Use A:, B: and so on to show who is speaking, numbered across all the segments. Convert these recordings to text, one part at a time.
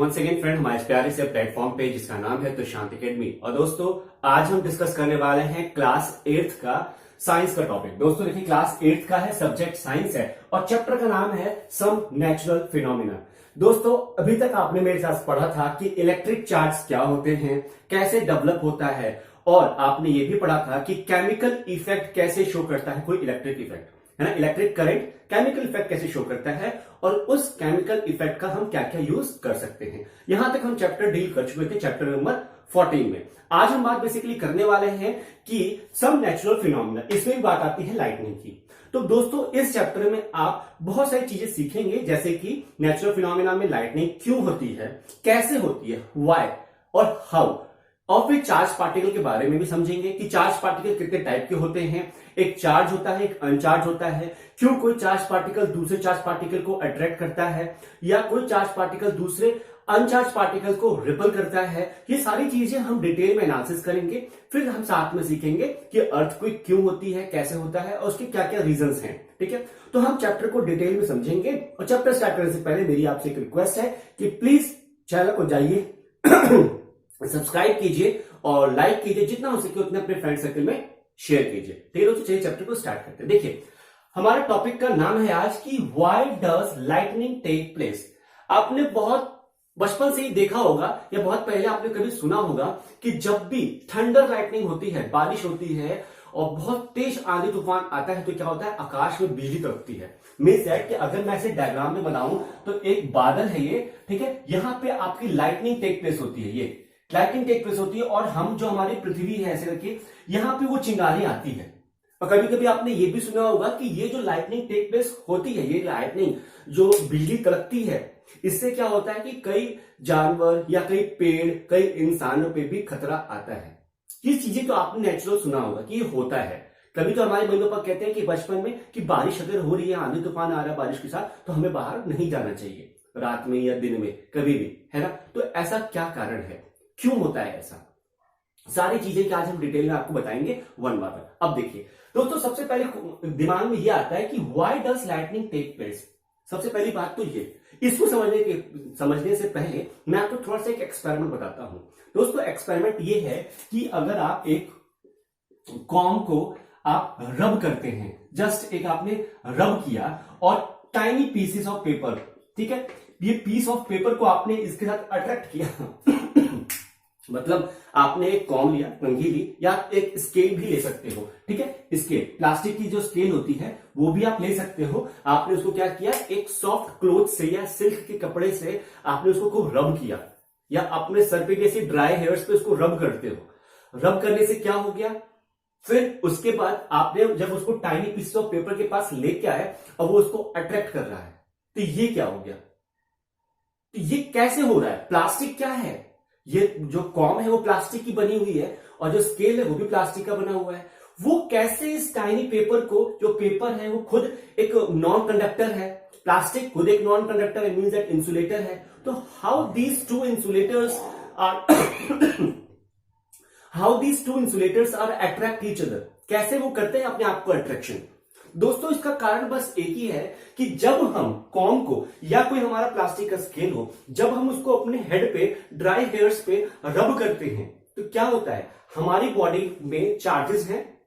A: Once again friend हमारे प्यारे से प्लेटफॉर्म पे जिसका नाम है तुशांत एकेडमी। और दोस्तों आज हम डिस्कस करने वाले हैं क्लास 8th का साइंस का टॉपिक। दोस्तों देखिए क्लास 8th का है, सब्जेक्ट साइंस है और चैप्टर का नाम है सम नेचुरल फिनोमिना। दोस्तों अभी तक आपने मेरे साथ पढ़ा था कि इलेक्ट्रिक चार्ज क्या होते हैं, कैसे डेवलप होता है, और आपने ये भी पढ़ा था कि केमिकल इफेक्ट कैसे शो करता है कोई इलेक्ट्रिक इफेक्ट, है ना, इलेक्ट्रिक करंट केमिकल इफेक्ट कैसे शो करता है और उस केमिकल इफेक्ट का हम क्या क्या यूज कर सकते हैं। यहां तक हम चैप्टर डील कर चुके थे चैप्टर नंबर 14 में। आज हम बात बेसिकली करने वाले हैं कि सम नेचुरल फिनोमिना, इसमें भी बात आती है लाइटनिंग की। तो दोस्तों इस चैप्टर में आप बहुत सारी चीजें सीखेंगे, जैसे कि नेचुरल फिनोमिना में लाइटनिंग क्यों होती है, कैसे होती है, व्हाई और हाउ, और फिर चार्ज पार्टिकल के बारे में भी समझेंगे कि चार्ज पार्टिकल कितने टाइप के होते हैं, एक चार्ज होता है एक अनचार्ज होता है, क्यों कोई चार्ज पार्टिकल दूसरे चार्ज पार्टिकल को अट्रैक्ट करता है या कोई चार्ज पार्टिकल दूसरे अनचार्ज पार्टिकल को रिपल करता है। ये सारी चीजें हम डिटेल में एनालिसिस करेंगे। फिर हम साथ में सीखेंगे कि अर्थक्वेक क्यों होती है, कैसे होता है और उसके क्या क्या रीजंस हैं। ठीक है, तो हम चैप्टर को डिटेल में समझेंगे। और चैप्टर स्टार्ट करने से पहले मेरी आपसे एक रिक्वेस्ट है कि प्लीज चैनल को जाइए सब्सक्राइब कीजिए और लाइक कीजिए, जितना हो सके उतने अपने फ्रेंड सर्कल में शेयर कीजिए। ठीक है दोस्तों, चलिए चैप्टर को स्टार्ट करते हैं। देखिए हमारे टॉपिक का नाम है आज की why does lightning take place. आपने बहुत बचपन से ही देखा होगा या बहुत पहले आपने कभी सुना होगा कि जब भी थंडर लाइटनिंग होती है, बारिश होती है और बहुत तेज आंधी तूफान आता है तो क्या होता है, आकाश में बिजली कड़कती है। मीन्स दैट कि अगर मैं इसे डायग्राम में बनाऊं तो एक बादल है ये, ठीक है, यहां पे आपकी लाइटनिंग टेक प्लेस होती है, ये लाइटनिंग टेक प्लेस होती है और हम जो हमारी पृथ्वी है ऐसे करके यहां पे वो चिंगारी आती है। और कभी कभी आपने ये भी सुना होगा कि ये जो लाइटनिंग टेक प्लेस होती है, ये लाइटनिंग जो बिजली कड़कती है, इससे क्या होता है कि कई जानवर या कई पेड़, कई इंसानों पे भी खतरा आता है। ये चीजें तो आपने नेचुरल सुना होगा कि ये होता है। कभी तो हमारे मम्मी पापा कहते हैं कि बचपन में कि बारिश अगर हो रही है, आंधी तूफान आ रहा है बारिश के साथ, तो हमें बाहर नहीं जाना चाहिए रात में या दिन में, कभी भी, है ना। तो ऐसा क्या कारण है, क्यों होता है ऐसा, सारी चीजें कि आज हम डिटेल में आपको बताएंगे वन बाय वन। अब देखिए दोस्तों, सबसे पहले दिमाग में ये आता है कि why does lightning take place. सबसे पहली बात तो ये, इसको समझने से पहले मैं आपको थोड़ा सा एक एक्सपेरिमेंट बताता हूं। दोस्तों एक्सपेरिमेंट ये है कि अगर आप एक कॉम को आप रब करते हैं, जस्ट एक आपने रब किया और टाइनी पीसेस ऑफ पेपर, ठीक है, ये पीस ऑफ पेपर को आपने इसके साथ अट्रैक्ट किया मतलब आपने एक कॉम लिया, कंघी ली, या एक स्केल भी ले सकते हो, ठीक है, स्केल, प्लास्टिक की जो स्केल होती है वो भी आप ले सकते हो। आपने उसको क्या किया, एक सॉफ्ट क्लोथ से या सिल्क के कपड़े से आपने उसको खूब रब किया, या अपने सर पे जैसे ड्राई हेयर्स पे उसको रब करते हो। रब करने से क्या हो गया, फिर उसके बाद आपने जब उसको टाइनी पीस ऑफ पेपर के पास लेके आए और वो उसको अट्रैक्ट कर रहा है, तो ये क्या हो गया, तो ये कैसे हो रहा है, प्लास्टिक क्या है, ये जो कॉम है वो प्लास्टिक की बनी हुई है और जो स्केल है वो भी प्लास्टिक का बना हुआ है। वो कैसे इस टाइनी पेपर को, जो पेपर है वो खुद एक नॉन कंडक्टर है, प्लास्टिक खुद एक नॉन कंडक्टर है, मींस दैट इंसुलेटर है। तो how these two insulators are attract each other, कैसे वो करते हैं अपने आप को अट्रैक्शन। दोस्तों इसका कारण बस एक ही है कि जब हम कॉम को या कोई हमारा प्लास्टिक का स्केल हो, जब हम उसको अपने हेड पे, ड्राई हेयर्स पे रब करते हैं तो क्या होता है, हमारी बॉडी में चार्जेस हैं।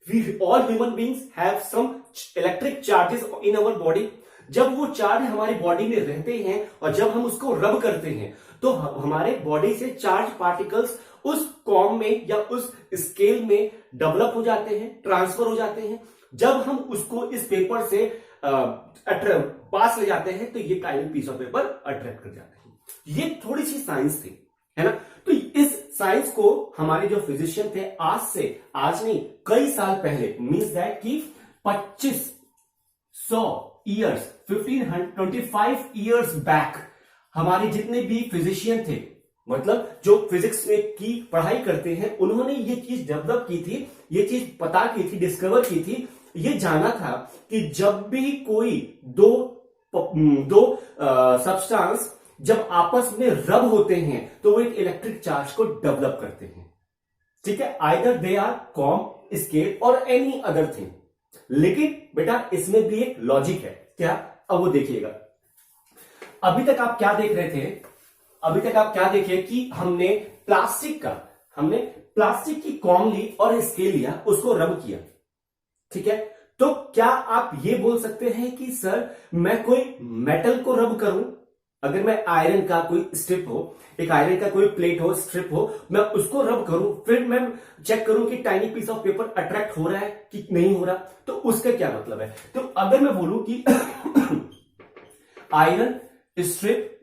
A: We all human beings have some electric charges in our body. जब वो चार्ज हमारी बॉडी में रहते हैं और जब हम उसको रब करते हैं तो हमारे बॉडी से चार्ज पार्टिकल्स उस कॉम में या उस स्केल में डेवलप हो जाते हैं, ट्रांसफर हो जाते हैं। जब हम उसको इस पेपर से पास ले जाते हैं तो ये tiny piece of paper attract कर जाते हैं। ये थोड़ी सी साइंस थी, है ना। तो इस साइंस को हमारे जो फिजिशियन थे आज नहीं कई साल पहले, मींस दैट कि 2500 ईयर्स 1525 ईयर्स बैक हमारे जितने भी फिजिशियन थे, मतलब जो फिजिक्स में की पढ़ाई करते हैं, उन्होंने ये चीज डेवलप की थी, ये चीज पता की थी, डिस्कवर की थी, ये जाना था कि जब भी कोई दो सब्सटेंस जब आपस में रब होते हैं तो वो एक इलेक्ट्रिक चार्ज को डेवलप करते हैं, ठीक है, either they are comb, scale और एनी अदर थिंग। लेकिन बेटा इसमें भी एक लॉजिक है, क्या, अब वो देखिएगा। अभी तक आप क्या देख रहे थे, अभी तक आप क्या देखे कि हमने प्लास्टिक की कॉम ली और स्केल लिया, उसको रब किया, ठीक है। तो क्या आप ये बोल सकते हैं कि सर मैं कोई मेटल को रब करूं? अगर मैं आयरन का कोई स्ट्रिप हो, एक आयरन का कोई प्लेट हो, स्ट्रिप हो, मैं उसको रब करूं, फिर मैं चेक करूं कि tiny piece of paper attract हो रहा है कि नहीं हो रहा, तो उसका क्या मतलब है? तो अगर मैं बोलूं कि आयरन स्ट्रिप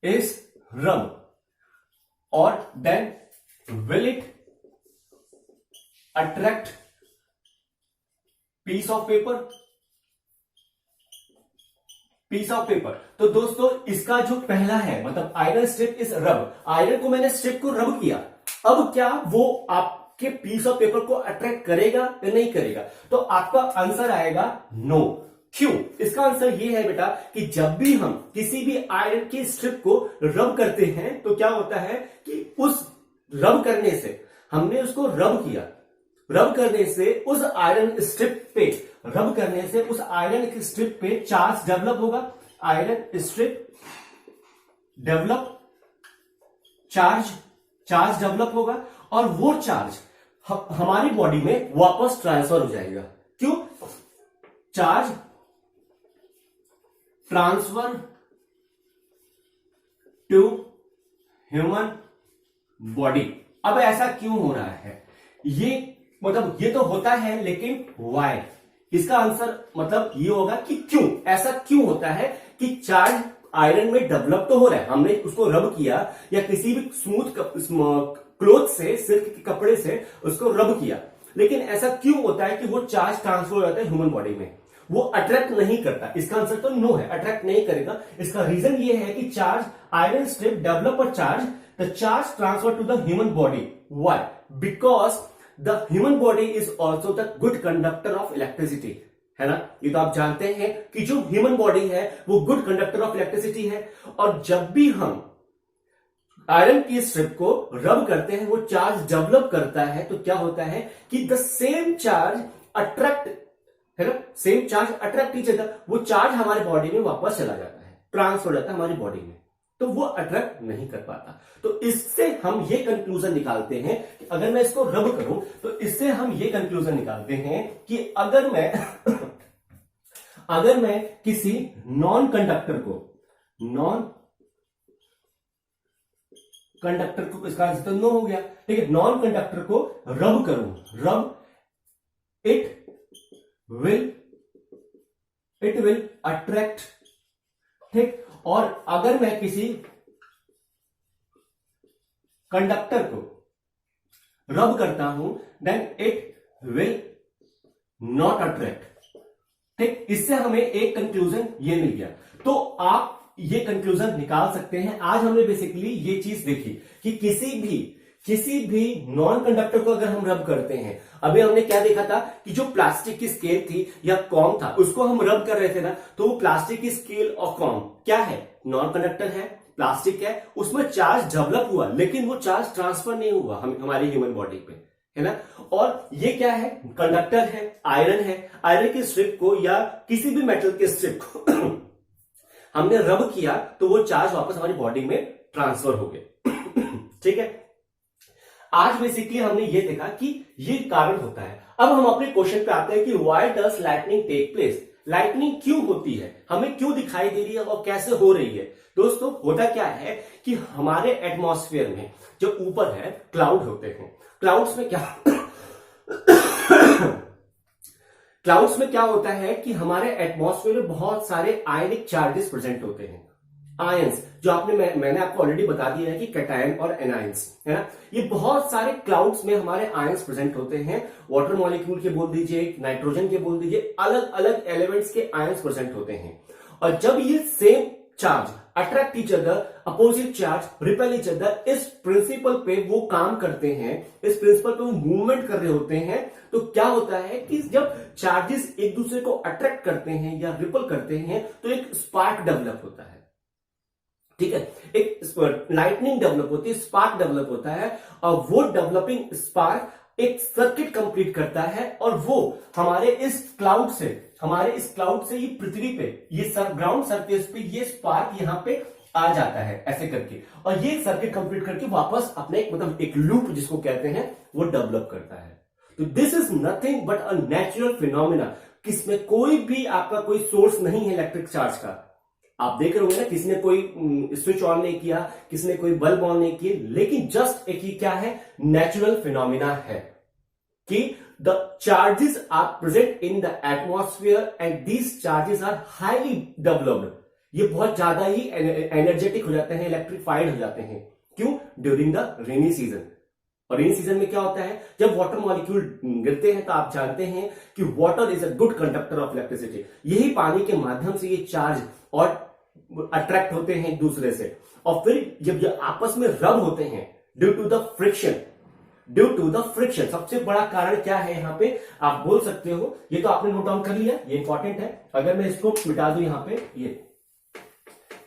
A: इज रब और then will it attract piece of paper? तो दोस्तों इसका जो पहला है, मतलब आयरन स्ट्रिप इज रब, आयरन को मैंने स्ट्रिप को रब किया, अब क्या वो आपके पीस ऑफ पेपर को अट्रैक्ट करेगा या नहीं करेगा? तो आपका आंसर आएगा नो। क्यों? इसका आंसर ये है बेटा कि जब भी हम किसी भी आयरन की स्ट्रिप को रब करते हैं तो क्या होता है कि उस रब करने से, हमने उसको रब किया, रब करने से उस आयरन स्ट्रिप पे, रब करने से उस आयरन स्ट्रिप पे चार्ज डेवलप होगा, iron strip develop, charge develop होगा और वो चार्ज हमारी बॉडी में वापस ट्रांसफर हो जाएगा। क्यों? Charge transfer to human body. अब ऐसा क्यों हो रहा है? ये तो होता है, लेकिन व्हाई? इसका आंसर मतलब ये होगा कि क्यों, ऐसा क्यों होता है कि चार्ज आयरन में डेवलप तो हो रहा है, हमने उसको रब किया या किसी भी स्मूथ क्लोथ से, सिल्क के कपड़े से उसको रब किया, लेकिन ऐसा क्यों होता है कि वो चार्ज ट्रांसफर हो जाता है ह्यूमन बॉडी में, वो अट्रैक्ट नहीं करता? इसका आंसर तो नो है, अट्रैक्ट नहीं करेगा। इसका रीजन ये है कि charge, iron strip develop a charge, the charge transferred to the human body. Why? Because the human body is also the good conductor of electricity. है ना? ये तो आप जानते हैं कि जो ह्यूमन बॉडी है वो गुड कंडक्टर ऑफ इलेक्ट्रिसिटी है, और जब भी हम आयरन की स्ट्रिप को रब करते हैं वो चार्ज डेवलप करता है, तो क्या होता है कि द सेम चार्ज अट्रैक्ट, है ना, same charge attract each other, वो चार्ज हमारे बॉडी में वापस चला जाता है, ट्रांसफर हो जाता है हमारी बॉडी में, तो वो अट्रैक्ट नहीं कर पाता। तो इससे हम ये कंक्लूजन निकालते हैं कि अगर मैं इसको रब करूं, तो इससे हम ये कंक्लूजन निकालते हैं कि अगर मैं किसी नॉन कंडक्टर को, इसका आंसर तो नो हो गया, ठीक है, नॉन कंडक्टर को रब करूं, रब, इट विल अट्रैक्ट, ठीक। और अगर मैं किसी कंडक्टर को रब करता हूं, then it will not attract, ठीक। इससे हमें एक कंक्लूजन ये मिल गया। तो आप ये कंक्लूजन निकाल सकते हैं। आज हमने बेसिकली ये चीज देखी कि किसी भी नॉन कंडक्टर को अगर हम रब करते हैं, अभी हमने क्या देखा था कि जो प्लास्टिक की स्केल थी या कॉम था, उसको हम रब कर रहे थे ना, तो वो प्लास्टिक की स्केल और कॉम क्या है? नॉन कंडक्टर है, प्लास्टिक है, उसमें चार्ज डेवलप हुआ लेकिन वो चार्ज ट्रांसफर नहीं हुआ हमारी ह्यूमन बॉडी पे, है ना। और ये क्या है? कंडक्टर है, आयरन है। आयरन की स्ट्रिप को या किसी भी मेटल के स्ट्रिप को हमने रब किया तो वो चार्ज वापस हमारी बॉडी में ट्रांसफर हो गए, ठीक है। आज बेसिकली हमने ये देखा कि ये कारण होता है। अब हम अपने क्वेश्चन पे आते हैं कि why does lightning take place? Lightning क्यों होती है, हमें क्यों दिखाई दे रही है और कैसे हो रही है? दोस्तों होता क्या है कि हमारे एटमॉस्फेयर में जो ऊपर है क्लाउड होते हैं, क्लाउड्स में क्या होता है कि हमारे एटमॉस्फेयर में बहुत सारे आयनिक चार्जेस प्रेजेंट होते हैं। आयंस जो मैंने आपको ऑलरेडी बता दिया है कि कैटायन और एनायंस, है ना, ये बहुत सारे क्लाउड्स में हमारे आयंस प्रेजेंट होते हैं। वाटर मॉलिक्यूल के बोल दीजिए, नाइट्रोजन के बोल दीजिए, अलग अलग एलिमेंट्स के आयंस प्रेजेंट होते हैं। और जब ये same charge attract each other, opposite charge repel each other, इस प्रिंसिपल पे वो काम करते हैं, इस प्रिंसिपल पे वो मूवमेंट कर रहे होते हैं, तो क्या होता है कि जब चार्जेस एक दूसरे को अट्रैक्ट करते हैं या रिपल करते हैं तो एक स्पार्क डेवलप होता है, ठीक है, एक लाइटनिंग डेवलप होती है, स्पार्क डेवलप होता है, और वो डेवलपिंग स्पार्क एक सर्किट कंप्लीट करता है, और वो हमारे इस क्लाउड से ये पृथ्वी पे, ये ग्राउंड सरफेस पे ये स्पार्क यहाँ पे आ जाता है ऐसे करके, और ये सर्किट कंप्लीट करके वापस अपने एक लूप जिसको कहते हैं वो डेवलप करता है। तो this is nothing but a natural phenomena, किसमें कोई भी आपका कोई सोर्स नहीं है इलेक्ट्रिक चार्ज का। आप देख रहे होंगे ना, किसी ने कोई स्विच ऑन नहीं किया, किसी ने कोई बल्ब ऑन नहीं किए, लेकिन जस्ट एक ही क्या है, नेचुरल फिनोमिना है कि the charges are present in the atmosphere and these charges are highly developed. ये बहुत ज्यादा ही एनर्जेटिक हो जाते हैं, इलेक्ट्रिफाइड हो जाते हैं। क्यों? During the rainy season. और रेनी सीजन में क्या होता है, जब वाटर मॉलिक्यूल गिरते हैं तो आप जानते हैं कि water is a good conductor of electricity. यही पानी के माध्यम से ये चार्ज और अट्रैक्ट होते हैं एक दूसरे से, और फिर जब ये आपस में रब होते हैं ड्यू टू द फ्रिक्शन, सबसे बड़ा कारण क्या है यहां पे आप बोल सकते हो, ये तो आपने नोट डाउन कर लिया, ये इंपॉर्टेंट है। अगर मैं इसको मिटा दूं यहां पे, ये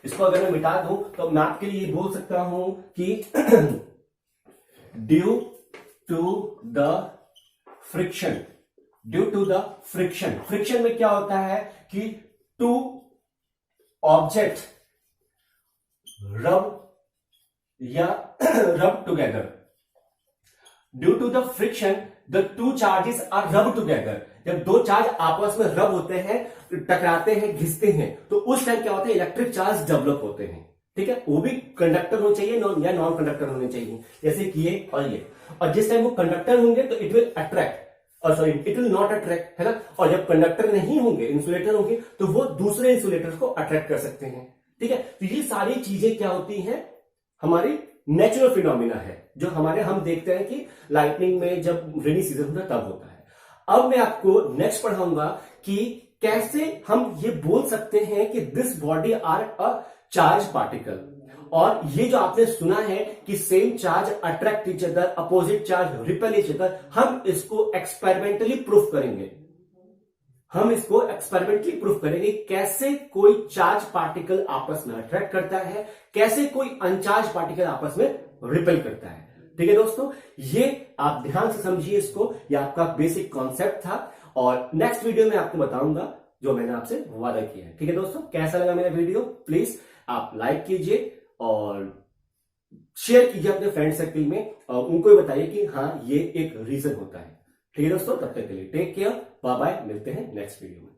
A: इसको अगर मैं मिटा दूं तो मैं आपके लिए बोल सकता हूं कि due to the friction, friction में क्या होता है कि two object rub together. Due to the friction the two charges are rub together. जब दो चार्ज आपस में रब होते हैं, टकराते हैं, घिसते हैं, तो उस टाइम क्या होता है, इलेक्ट्रिक चार्ज डेवलप होते हैं। ठीक है, वो भी कंडक्टर होने चाहिए या नॉन कंडक्टर होने चाहिए, जैसे कि ये और ये। और जिस टाइम वो कंडक्टर होंगे तो इट विल अट्रैक्ट, और इट विल नॉट अट्रैक्ट, है ना। और जब कंडक्टर नहीं होंगे, इंसुलेटर होंगे, तो वो दूसरे इंसुलेटर को अट्रैक्ट कर सकते हैं। ठीक है, तो ये सारी चीजें क्या होती हैं, हमारी नेचुरल फिनोमिना है, जो हम देखते हैं कि लाइटनिंग में जब रेनी सीजन होता है तब होता है। अब मैं आपको नेक्स्ट पढ़ाऊंगा कि कैसे हम ये बोल सकते हैं कि this body are a charge particle. और ये जो आपने सुना है कि same charge attract each other, opposite charge repel each other, हम इसको एक्सपेरिमेंटली प्रूफ करेंगे। कैसे कोई चार्ज पार्टिकल आपस में अट्रैक्ट करता है, कैसे कोई अनचार्ज पार्टिकल आपस में रिपेल करता है। ठीक है दोस्तों, ये आप ध्यान से समझिए इसको, ये आपका बेसिक कॉन्सेप्ट था, और नेक्स्ट वीडियो में आपको बताऊंगा जो मैंने आपसे वादा किया है। ठीक है दोस्तों, कैसा लगा मेरा वीडियो, प्लीज आप लाइक कीजिए और शेयर कीजिए अपने फ्रेंड सर्कल में, और उनको भी बताइए कि हाँ ये एक रीजन होता है। ठीक है दोस्तों, तब तक के लिए टेक केयर, बाय बाय, मिलते हैं नेक्स्ट वीडियो में।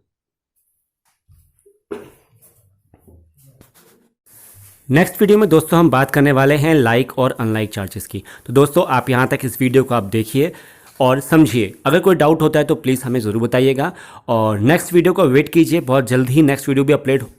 B: नेक्स्ट वीडियो में दोस्तों हम बात करने वाले हैं लाइक और अनलाइक चार्जेस की। तो दोस्तों आप यहाँ तक इस वीडियो को आप देखिए और समझिए। अगर कोई डाउट होता है तो प्लीज़ हमें ज़रूर बताइएगा, और नेक्स्ट वीडियो को वेट कीजिए, बहुत जल्द ही नेक्स्ट वीडियो भी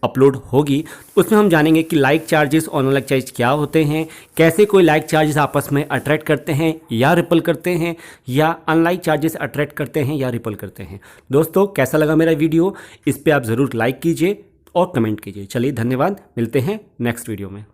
B: अपलोड होगी। उसमें हम जानेंगे कि लाइक चार्जेस और अनलाइक चार्जेस क्या होते हैं, कैसे कोई लाइक चार्जेस आपस में अट्रैक्ट करते हैं या रिपल करते हैं, या अनलाइक चार्जेस अट्रैक्ट करते हैं या रिपल करते हैं। दोस्तों कैसा लगा मेरा वीडियो, इस पर आप ज़रूर लाइक कीजिए और कमेंट कीजिए। चलिए धन्यवाद, मिलते हैं नेक्स्ट वीडियो में।